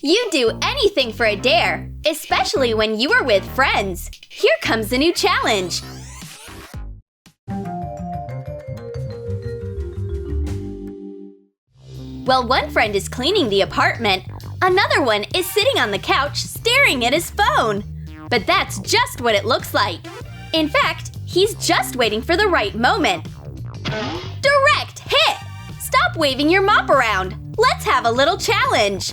You do anything for a dare, especially when you are with friends. Here comes a new challenge. While one friend is cleaning the apartment, another one is sitting on the couch staring at his phone. But that's just what it looks like. In fact, he's just waiting for the right moment. Direct hit! Stop waving your mop around. Let's have a little challenge.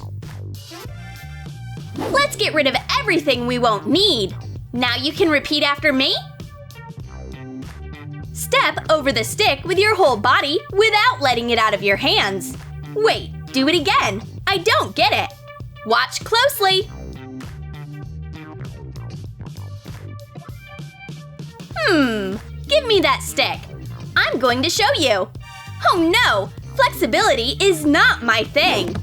Let's get rid of everything we won't need. Now you can repeat after me. Step over the stick with your whole body without letting it out of your hands. Wait, do it again. I don't get it. Watch closely. Give me that stick. I'm going to show you. Oh no, flexibility is not my thing.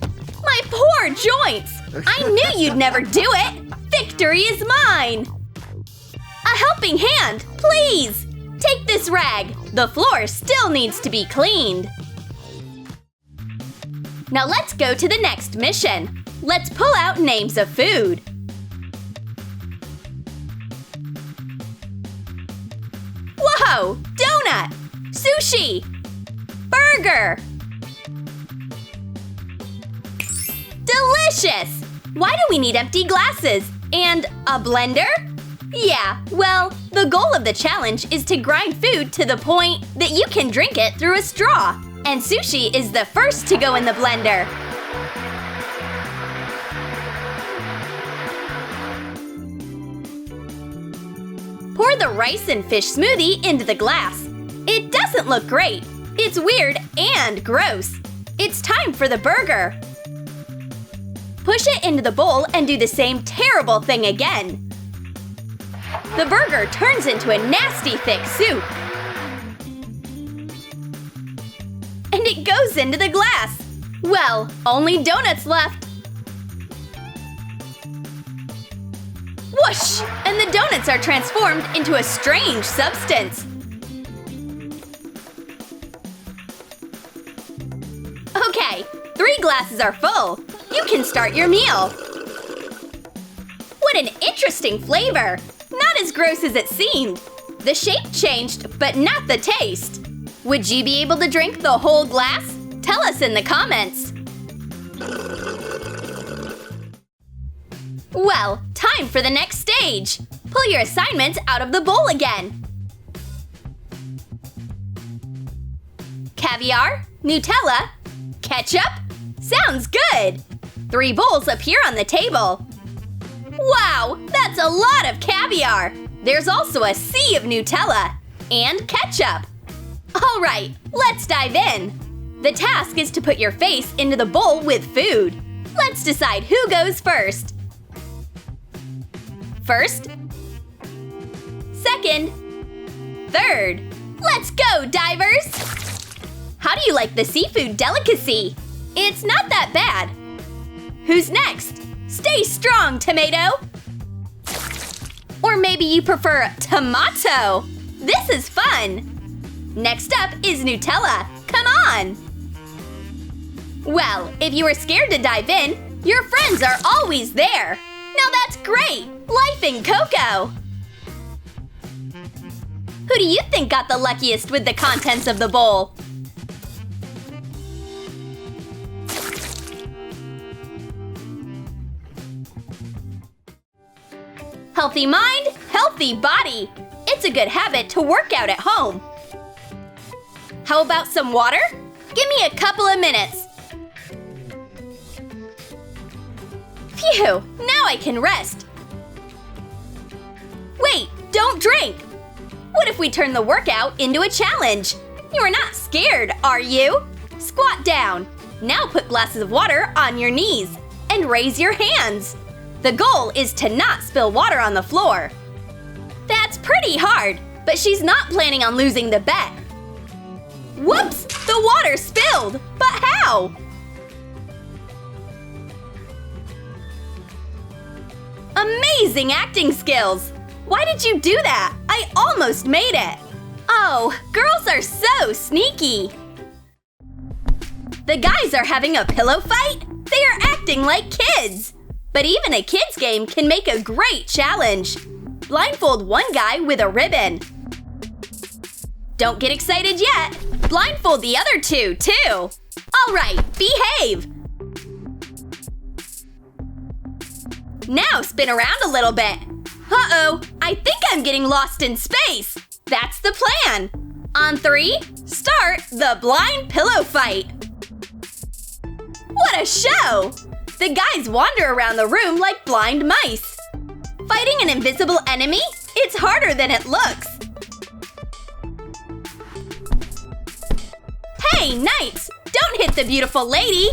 My poor joints. I knew you'd never do it. Victory is mine. A helping hand, please. Take this rag. The floor still needs to be cleaned. Now let's go to the next mission. Let's pull out names of food. Whoa! Donut! Sushi! Burger! Delicious! Why do we need empty glasses? And a blender? Yeah, well, the goal of the challenge is to grind food to the point that you can drink it through a straw. And sushi is the first to go in the blender. Pour the rice and fish smoothie into the glass. It doesn't look great. It's weird and gross. It's time for the burger. Push it into the bowl and do the same terrible thing again. The burger turns into a nasty thick soup. And it goes into the glass. Well, only donuts left. Whoosh! And the donuts are transformed into a strange substance. Okay, 3 glasses are full. You can start your meal. What an interesting flavor! Not as gross as it seemed. The shape changed, but not the taste. Would you be able to drink the whole glass? Tell us in the comments. Well, time for the next stage. Pull your assignments out of the bowl again. Caviar, Nutella, ketchup? Sounds good! 3 bowls appear on the table. Wow, that's a lot of caviar! There's also a sea of Nutella and ketchup. All right, let's dive in. The task is to put your face into the bowl with food. Let's decide who goes first. First, second, third. Let's go, divers! How do you like the seafood delicacy? It's not that bad. Who's next? Stay strong, tomato! Or maybe you prefer tomato. This is fun. Next up is Nutella. Come on! Well, if you were scared to dive in, your friends are always there. Now that's great! Life in cocoa! Who do you think got the luckiest with the contents of the bowl? Healthy mind, healthy body. It's a good habit to work out at home. How about some water? Give me a couple of minutes. Phew, now I can rest. Wait, don't drink! What if we turn the workout into a challenge? You are not scared, are you? Squat down. Now put glasses of water on your knees and raise your hands. The goal is to not spill water on the floor. That's pretty hard, but she's not planning on losing the bet. Whoops! The water spilled! But how? Amazing acting skills! Why did you do that? I almost made it! Oh, girls are so sneaky! The guys are having a pillow fight? They are acting like kids! But even a kid's game can make a great challenge. Blindfold one guy with a ribbon. Don't get excited yet. Blindfold the other two, too. All right, behave. Now spin around a little bit. Uh-oh, I think I'm getting lost in space. That's the plan. On 3, start the blind pillow fight. What a show! The guys wander around the room like blind mice. Fighting an invisible enemy? It's harder than it looks. Hey, knights! Don't hit the beautiful lady!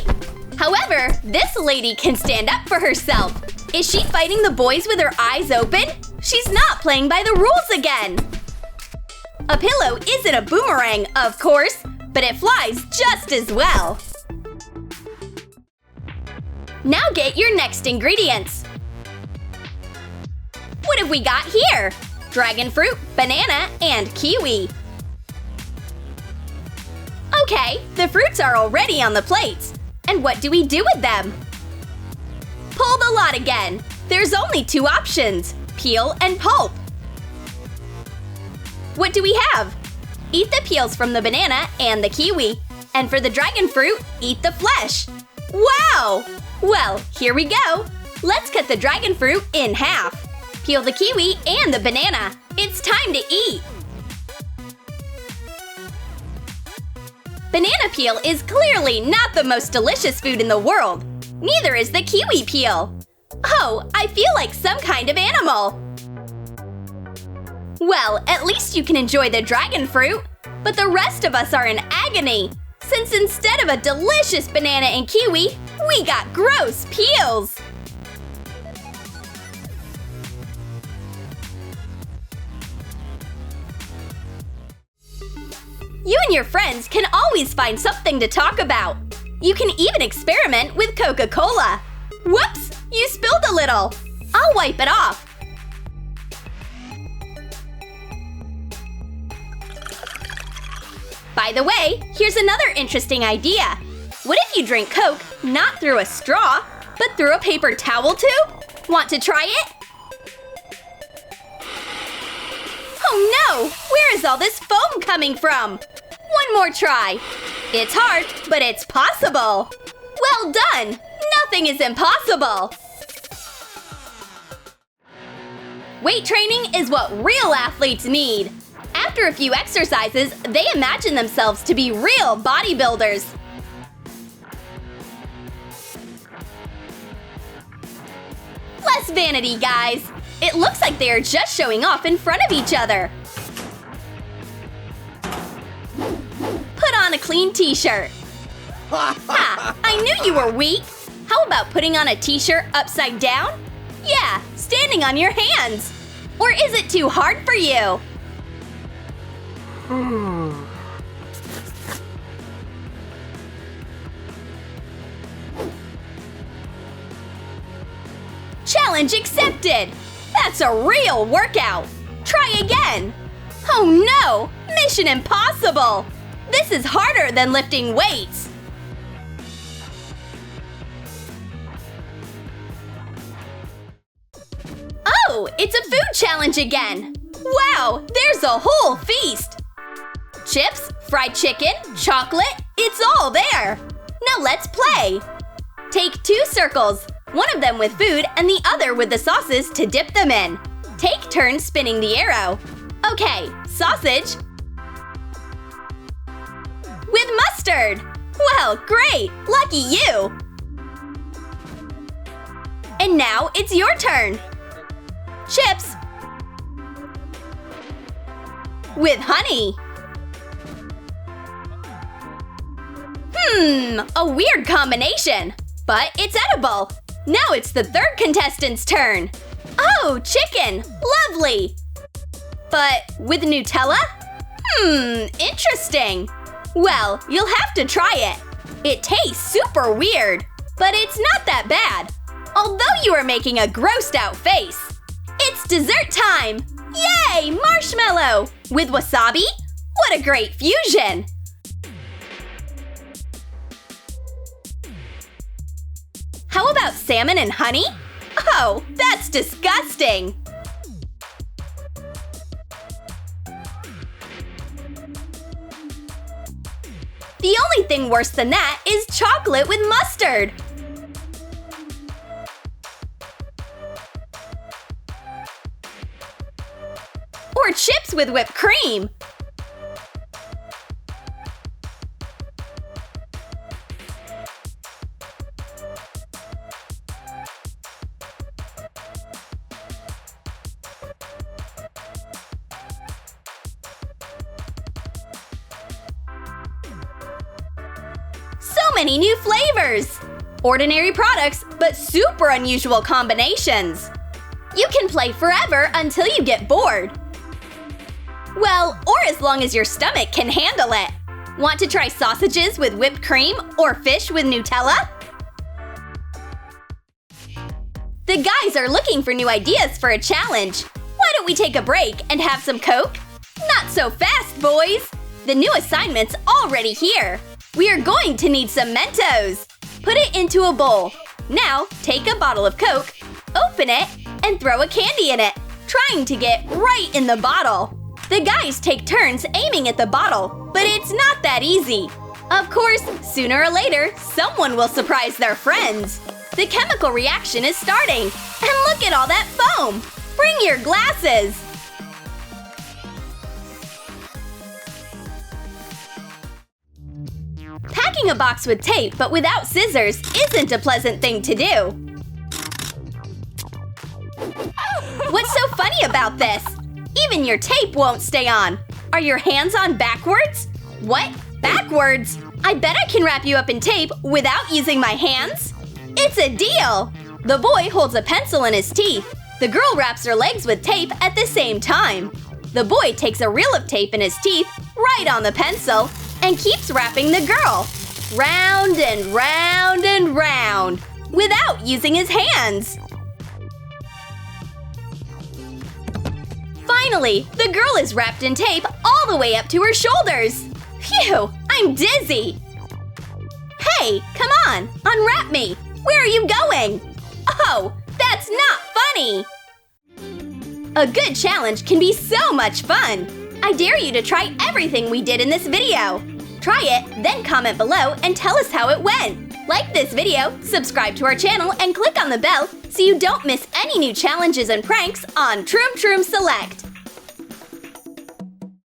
However, this lady can stand up for herself. Is she fighting the boys with her eyes open? She's not playing by the rules again! A pillow isn't a boomerang, of course, but it flies just as well. Now get your next ingredients. What have we got here? Dragon fruit, banana, and kiwi. Okay, the fruits are already on the plates. And what do we do with them? Pull the lot again. There's only 2 options, peel and pulp. What do we have? Eat the peels from the banana and the kiwi. And for the dragon fruit, eat the flesh. Wow! Well, here we go. Let's cut the dragon fruit in half. Peel the kiwi and the banana. It's time to eat. Banana peel is clearly not the most delicious food in the world. Neither is the kiwi peel. Oh, I feel like some kind of animal. Well, at least you can enjoy the dragon fruit. But the rest of us are in agony, since instead of a delicious banana and kiwi, we got gross peels. You and your friends can always find something to talk about. You can even experiment with Coca-Cola. Whoops! You spilled a little. I'll wipe it off. By the way, here's another interesting idea. What if you drink Coke not through a straw, but through a paper towel tube? Want to try it? Oh no! Where is all this foam coming from? One more try. It's hard, but it's possible. Well done! Nothing is impossible! Weight training is what real athletes need. After a few exercises, they imagine themselves to be real bodybuilders. Less vanity, guys. It looks like they are just showing off in front of each other. Put on a clean t-shirt. Ha! I knew you were weak. How about putting on a t-shirt upside down? Yeah, standing on your hands. Or is it too hard for you? Challenge accepted! That's a real workout! Try again! Oh no! Mission impossible! This is harder than lifting weights! Oh, it's a food challenge again! Wow, there's a whole feast! Chips, fried chicken, chocolate, it's all there! Now let's play! Take 2 circles, one of them with food and the other with the sauces to dip them in. Take turns spinning the arrow. Okay, sausage. With mustard! Well, great! Lucky you! And now it's your turn. Chips. With honey. A weird combination. But it's edible. Now it's the 3rd contestant's turn. Oh, chicken! Lovely! But with Nutella? Interesting. Well, you'll have to try it. It tastes super weird, but it's not that bad. Although you are making a grossed out face. It's dessert time! Yay! Marshmallow! With wasabi? What a great fusion! How about salmon and honey? No, that's disgusting! The only thing worse than that is chocolate with mustard! Or chips with whipped cream! So many new flavors! Ordinary products, but super unusual combinations! You can play forever until you get bored. Well, or as long as your stomach can handle it. Want to try sausages with whipped cream or fish with Nutella? The guys are looking for new ideas for a challenge. Why don't we take a break and have some Coke? Not so fast, boys! The new assignment's already here. We are going to need some Mentos. Put it into a bowl. Now, take a bottle of Coke, open it, and throw a candy in it, trying to get right in the bottle. The guys take turns aiming at the bottle, but it's not that easy. Of course, sooner or later, someone will surprise their friends. The chemical reaction is starting, and look at all that foam! Bring your glasses! Packing a box with tape but without scissors isn't a pleasant thing to do. What's so funny about this? Even your tape won't stay on. Are your hands on backwards? What? Backwards? I bet I can wrap you up in tape without using my hands? It's a deal! The boy holds a pencil in his teeth. The girl wraps her legs with tape at the same time. The boy takes a reel of tape in his teeth right on the pencil and keeps wrapping the girl. Round and round and round, without using his hands. Finally, the girl is wrapped in tape all the way up to her shoulders. Phew, I'm dizzy. Hey, come on, unwrap me. Where are you going? Oh, that's not funny. A good challenge can be so much fun. I dare you to try everything we did in this video. Try it, then comment below and tell us how it went. Like this video, subscribe to our channel, and click on the bell so you don't miss any new challenges and pranks on Troom Select.